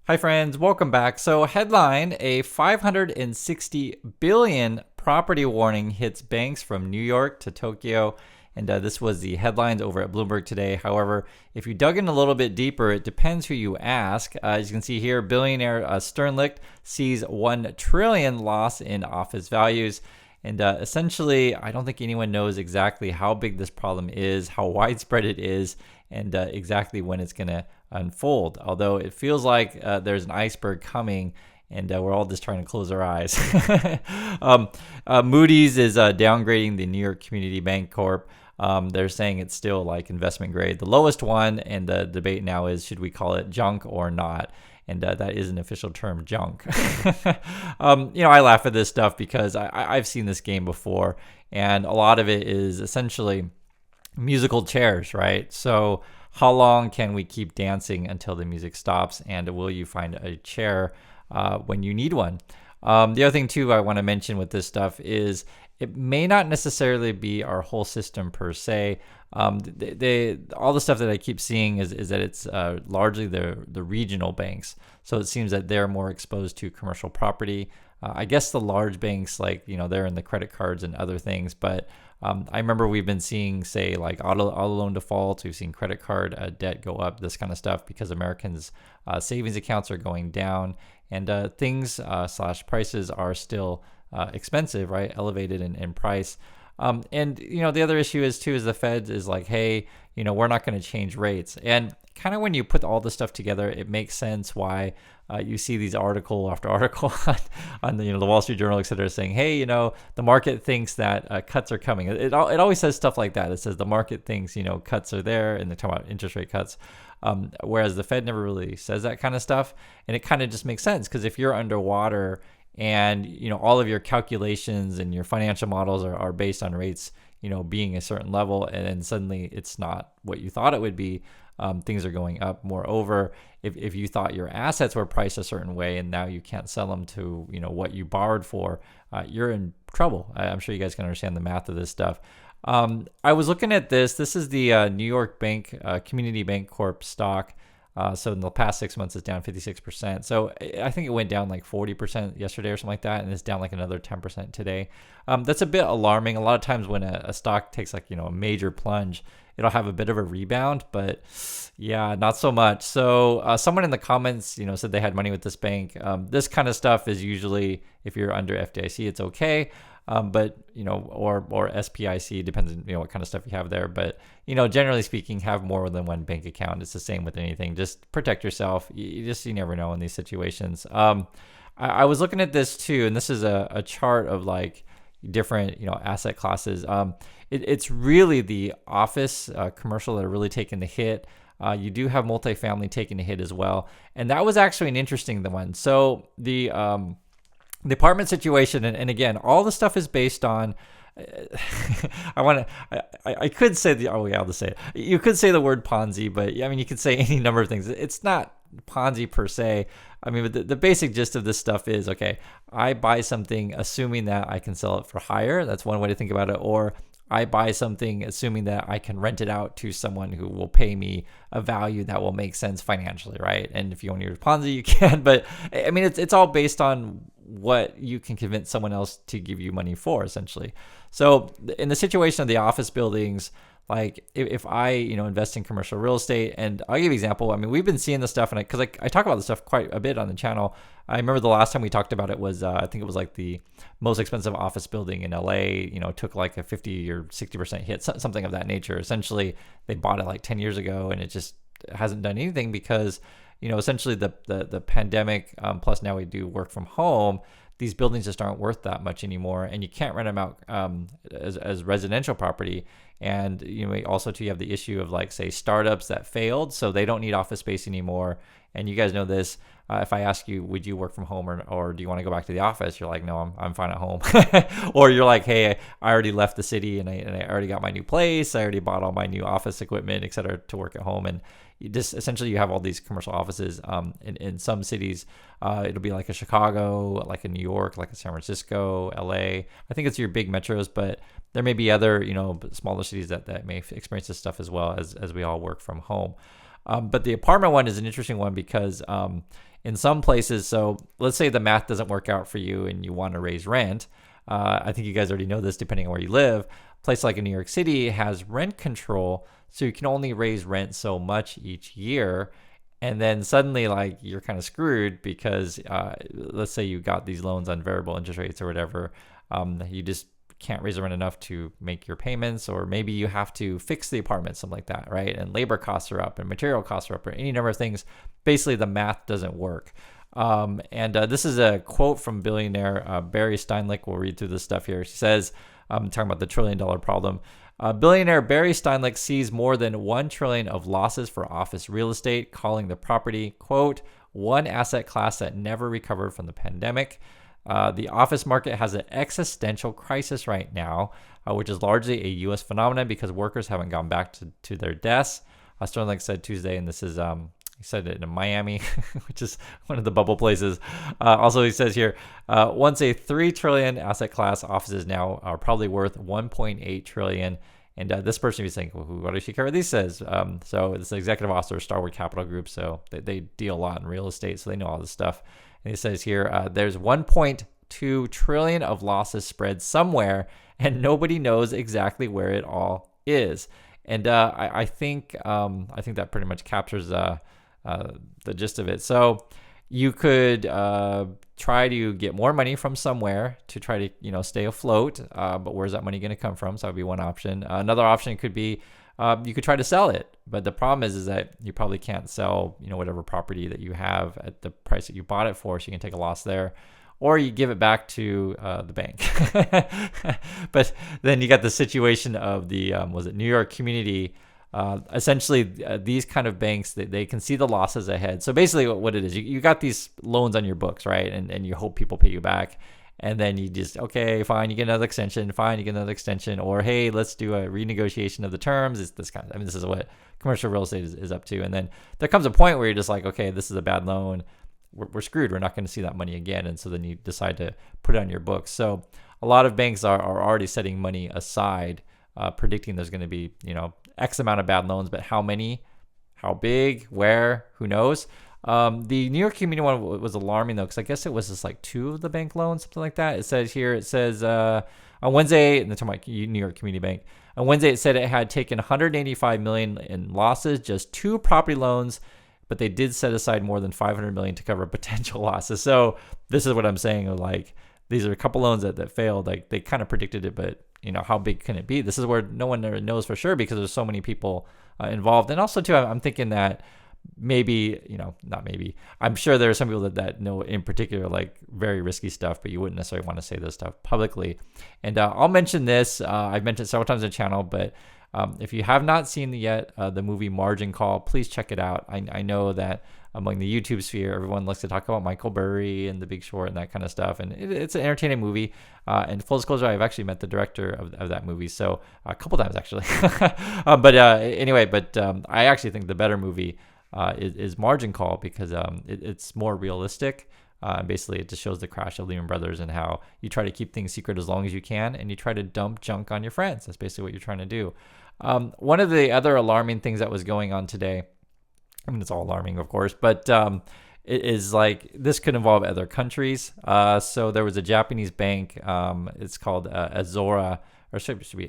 Hi friends, welcome back. So headline, a 560 billion property warning hits banks from New York to Tokyo. And this was the headlines over at Bloomberg today. However, if you dug in a little bit deeper, it depends who you ask. As you can see here, billionaire Sternlicht sees 1 trillion loss in office values. And essentially, I don't think anyone knows exactly how big this problem is, how widespread it is, and exactly when it's going to unfold. Although it feels like there's an iceberg coming, and we're all just trying to close our eyes. Moody's is downgrading the New York Community Bank Corp. They're saying it's still like investment grade, the lowest one, and the debate now is should we call it junk or not? And that is an official term, junk. I laugh at this stuff because I've seen this game before, and a lot of it is essentially musical chairs, right? So how long can we keep dancing until the music stops, and will you find a chair when you need one? The other thing too I want to mention with this stuff is it may not necessarily be our whole system per se. All the stuff that I keep seeing is that it's largely the regional banks. So it seems that they're more exposed to commercial property. I guess the large banks, like they're in the credit cards and other things. But I remember we've been seeing, say, like auto loan defaults. We've seen credit card debt go up, this kind of stuff, because Americans' savings accounts are going down, and things / prices are still expensive, right? Elevated in price. And the other issue is the Fed is like, hey, we're not going to change rates. And kind of when you put all this stuff together, it makes sense why you see these article after article on the Wall Street Journal, et cetera, saying, hey, the market thinks that cuts are coming. It always says stuff like that. It says the market thinks cuts are there, and they talk about interest rate cuts. Whereas the Fed never really says that kind of stuff, and it kind of just makes sense because if you're underwater and all of your calculations and your financial models are based on rates being a certain level, and then suddenly it's not what you thought it would be, things are going up. Moreover, if you thought your assets were priced a certain way and now you can't sell them to what you borrowed for, you're in trouble. I'm sure you guys can understand the math of this stuff. I was looking at this is the New York Bank Community Bank Corp stock. So in the past 6 months, it's down 56%. So I think it went down like 40% yesterday or something like that, and it's down like another 10% today. That's a bit alarming. A lot of times when a stock takes like a major plunge, it'll have a bit of a rebound, but yeah, not so much. So someone in the comments, said they had money with this bank. This kind of stuff is usually, if you're under FDIC, it's okay. But or SPIC, depends on what kind of stuff you have there. But generally speaking, have more than one bank account. It's the same with anything. Just protect yourself. You never know in these situations. I was looking at this too, and this is a chart of like different asset classes. It's really the office commercial that are really taking the hit. You do have multifamily taking the hit as well, and that was actually an interesting one. So the apartment situation, and again, all the stuff is based on. I could say I'll just say it. You could say the word Ponzi, but I mean, you could say any number of things. It's not Ponzi per se. I mean, but the basic gist of this stuff is, okay, I buy something assuming that I can sell it for higher. That's one way to think about it. Or I buy something assuming that I can rent it out to someone who will pay me a value that will make sense financially, right? And if you want to use Ponzi, you can. But I mean, it's all based on what you can convince someone else to give you money for, essentially. So in the situation of the office buildings, like if I invest in commercial real estate, and I'll give you an example. I mean, we've been seeing this stuff, and because I talk about this stuff quite a bit on the channel. I remember the last time we talked about it was I think it was like the most expensive office building in LA. Took like a 50 or 60% hit, something of that nature. Essentially, they bought it like 10 years ago, and it just hasn't done anything because essentially the pandemic, plus now we do work from home. These buildings just aren't worth that much anymore, and you can't rent them out as residential property. And also too, you have the issue of like, say, startups that failed, so they don't need office space anymore. And you guys know this. If I ask you, would you work from home or do you want to go back to the office? You're like, no, I'm fine at home. Or you're like, hey, I already left the city and I already got my new place. I already bought all my new office equipment, et cetera, to work at home. And you have all these commercial offices in some cities. It'll be like a Chicago, like a New York, like a San Francisco, LA. I think it's your big metros, but there may be other smaller cities that may experience this stuff as well, as we all work from home. But the apartment one is an interesting one because in some places. So let's say the math doesn't work out for you and you want to raise rent. I think you guys already know this depending on where you live. A place like in New York City has rent control, so you can only raise rent so much each year. And then suddenly, like, you're kind of screwed because let's say you got these loans on variable interest rates or whatever. You just can't raise the rent enough to make your payments, or maybe you have to fix the apartment, something like that, right? And labor costs are up and material costs are up, or any number of things. Basically, the math doesn't work. This is a quote from billionaire Barry Steinlich. We'll read through this stuff here. She says, talking about the $1 trillion problem. Billionaire Barry Steinlich sees more than $1 trillion of losses for office real estate, calling the property, quote, one asset class that never recovered from the pandemic. The office market has an existential crisis right now, which is largely a U.S. phenomenon because workers haven't gone back to their desks. Steinlich said Tuesday, and this is he said it in Miami, which is one of the bubble places. Also, he says here, once a $3 trillion asset class, offices now are probably worth $1.8 trillion. And this person is saying, well, what does she care what these says? So it's the executive officer of Starwood Capital Group. So they deal a lot in real estate, so they know all this stuff. And he says here, there's 1.2 trillion of losses spread somewhere, and nobody knows exactly where it all is. And I think that pretty much captures the gist of it. So you could try to get more money from somewhere to try to stay afloat. But where's that money going to come from? So that would be one option. Another option could be you could try to sell it. But the problem is that you probably can't sell whatever property that you have at the price that you bought it for, so you can take a loss there. Or you give it back to the bank. But then you got the situation of the, was it New York Community? Essentially, these kind of banks, they can see the losses ahead. So basically what it is, you got these loans on your books, right? And you hope people pay you back. And then you just, okay, fine, you get another extension. Fine, you get another extension. Or, hey, let's do a renegotiation of the terms. It's this kind of, this is what commercial real estate is up to. And then there comes a point where you're just like, okay, this is a bad loan. We're screwed. We're not going to see that money again. And so then you decide to put it on your books. So a lot of banks are already setting money aside, predicting there's going to be, X amount of bad loans, but how many, how big, where, who knows? The New York Community one was alarming though, because I guess it was just like 2 of the bank loans, something like that. It says here, on Wednesday, and they're talking about New York Community Bank. On Wednesday, it said it had taken $185 million in losses, just 2 property loans, but they did set aside more than $500 million to cover potential losses. So this is what I'm saying. Like, these are a couple loans that failed. Like, they kind of predicted it, but how big can it be? This is where no one knows for sure because there's so many people involved. And also too, I'm thinking that maybe, not maybe, I'm sure there are some people that know in particular, like, very risky stuff, but you wouldn't necessarily want to say this stuff publicly. And I'll mention this. I've mentioned it several times in the channel, but if you have not seen yet the movie Margin Call, please check it out. I know that among the YouTube sphere, everyone likes to talk about Michael Burry and The Big Short and that kind of stuff. And it's an entertaining movie. And full disclosure, I've actually met the director of that movie. So a couple times, actually. But I actually think the better movie is Margin Call because it's more realistic. Basically, it just shows the crash of Lehman Brothers and how you try to keep things secret as long as you can, and you try to dump junk on your friends. That's basically what you're trying to do. One of the other alarming things that was going on today, it's all alarming, of course, but it is like this could involve other countries. So there was a Japanese bank. It's called Azora, or should be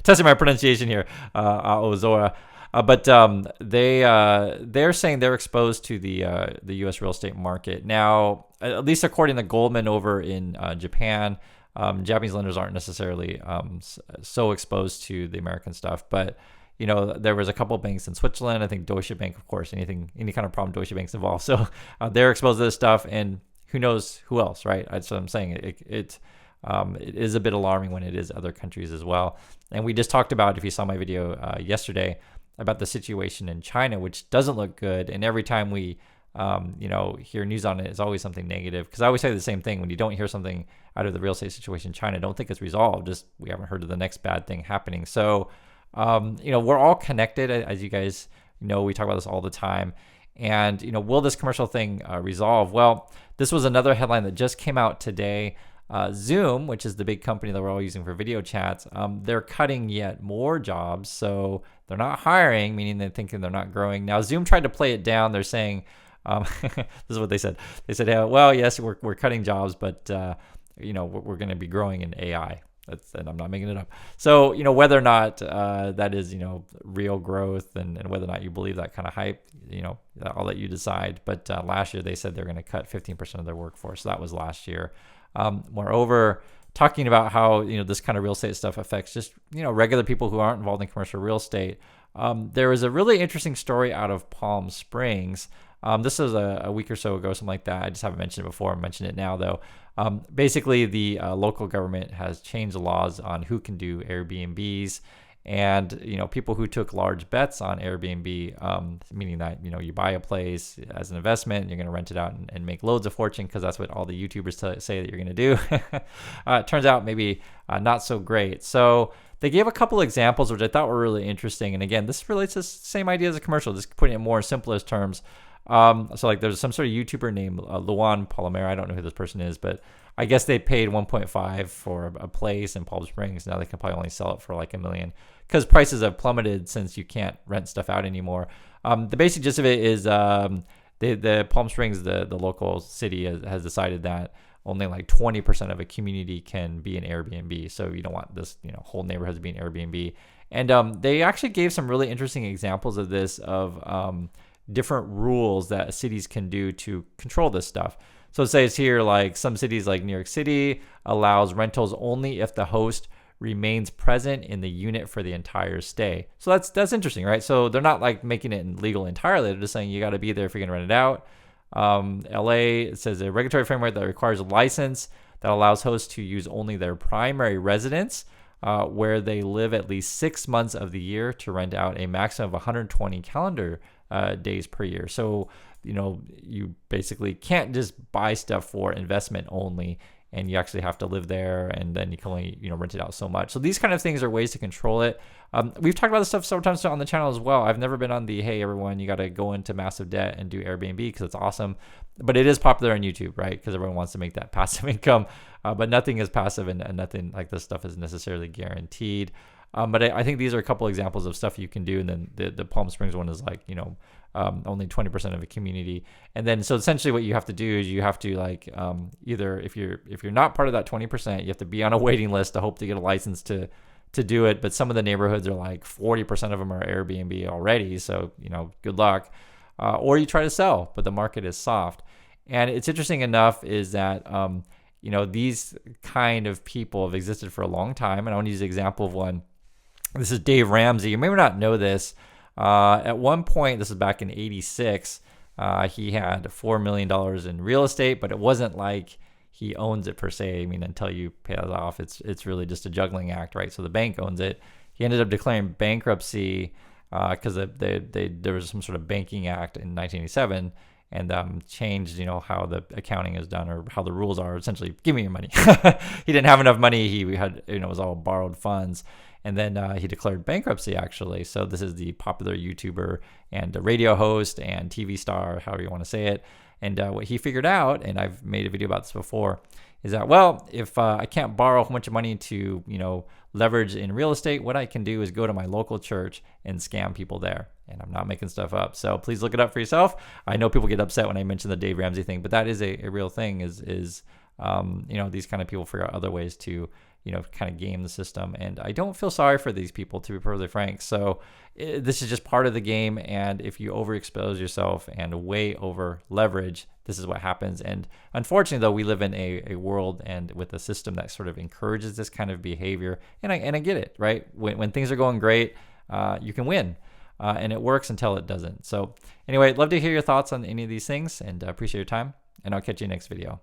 testing my pronunciation here, Azora. But they're saying they're exposed to the U.S. real estate market. Now, at least according to Goldman over in Japan, Japanese lenders aren't necessarily so exposed to the American stuff. But, there was a couple of banks in Switzerland. I think Deutsche Bank, of course, any kind of problem Deutsche Bank's involved. So they're exposed to this stuff, and who knows who else, right? That's what I'm saying. It is a bit alarming when it is other countries as well. And we just talked about, if you saw my video yesterday, about the situation in China, which doesn't look good. And every time we, hear news on it, it's always something negative. Because I always say the same thing: when you don't hear something out of the real estate situation in China, don't think it's resolved. Just we haven't heard of the next bad thing happening. So, we're all connected, as you guys know. We talk about this all the time. And will this commercial thing resolve? Well, this was another headline that just came out today. Zoom, which is the big company that we're all using for video chats, they're cutting yet more jobs. So they're not hiring, meaning they're thinking they're not growing. Now, Zoom tried to play it down. They're saying, this is what they said. They said, well, yes, we're cutting jobs, but we're going to be growing in AI. And I'm not making it up. So, whether or not that is, real growth and whether or not you believe that kind of hype, I'll let you decide. But last year they said they're going to cut 15% of their workforce. So that was last year. Moreover, talking about how, this kind of real estate stuff affects just, regular people who aren't involved in commercial real estate. There was a really interesting story out of Palm Springs. This was a week or so ago, something like that. I just haven't mentioned it before. I mentioned it now, though. Basically, the local government has changed the laws on who can do Airbnbs. And, people who took large bets on Airbnb, meaning that, you buy a place as an investment, you're going to rent it out and make loads of fortune because that's what all the YouTubers say that you're going to do. It turns out maybe not so great. So they gave a couple examples, which I thought were really interesting. And again, this relates to the same idea as a commercial, just putting it more in simplest terms. So like there's some sort of YouTuber named Luan Palomera. I don't know who this person is, but I guess they paid 1.5 for a place in Palm Springs. Now they can probably only sell it for like $1 million because prices have plummeted since you can't rent stuff out anymore. The basic gist of it is the Palm Springs, the local city has decided that only like 20% of a community can be an Airbnb. So you don't want this, whole neighborhood to be an Airbnb. And they actually gave some really interesting examples of this, of different rules that cities can do to control this stuff. So it says here, like some cities like New York City allows rentals only if the host remains present in the unit for the entire stay. So that's interesting, right? So they're not like making it illegal entirely. They're just saying you got to be there if you're going to rent it out. LA, it says a regulatory framework that requires a license that allows hosts to use only their primary residence where they live at least 6 months of the year to rent out a maximum of 120 calendar days per year. So, you basically can't just buy stuff for investment only, and you actually have to live there, and then you can only, rent it out so much. So these kind of things are ways to control it. We've talked about this stuff several times on the channel as well. I've never been on the, hey, everyone, you got to go into massive debt and do Airbnb because it's awesome. But it is popular on YouTube, right? Because everyone wants to make that passive income. But nothing is passive, and nothing like this stuff is necessarily guaranteed. But I think these are a couple examples of stuff you can do. And then the Palm Springs one is like, only 20% of a community. And then, so essentially what you have to do is you have to like, either if you're not part of that 20%, you have to be on a waiting list to hope to get a license to do it. But some of the neighborhoods are like 40% of them are Airbnb already. So, good luck. Or you try to sell, but the market is soft. And it's interesting enough is that, these kind of people have existed for a long time. And I want to use the example of one. This is Dave Ramsey. You may not know this. At one point, this is back in '86, he had $4 million in real estate, but it wasn't like he owns it per se. I mean, until you pay it off, it's really just a juggling act, right? So the bank owns it. He ended up declaring bankruptcy because there was some sort of banking act in 1987 and changed, how the accounting is done or how the rules are. Essentially, give me your money. He didn't have enough money. He had, it was all borrowed funds. And then he declared bankruptcy, actually. So this is the popular YouTuber and radio host and TV star, however you want to say it. And what he figured out, and I've made a video about this before, is that, well, if I can't borrow a whole bunch of money to, leverage in real estate, what I can do is go to my local church and scam people there. And I'm not making stuff up. So please look it up for yourself. I know people get upset when I mention the Dave Ramsey thing, but that is a real thing is these kind of people figure out other ways to, kind of game the system. And I don't feel sorry for these people, to be perfectly frank. So this is just part of the game. And if you overexpose yourself and way over leverage, this is what happens. And unfortunately, though, we live in a world and with a system that sort of encourages this kind of behavior. And I get it, right? When things are going great, you can win. And it works until it doesn't. So anyway, I'd love to hear your thoughts on any of these things, and appreciate your time. And I'll catch you next video.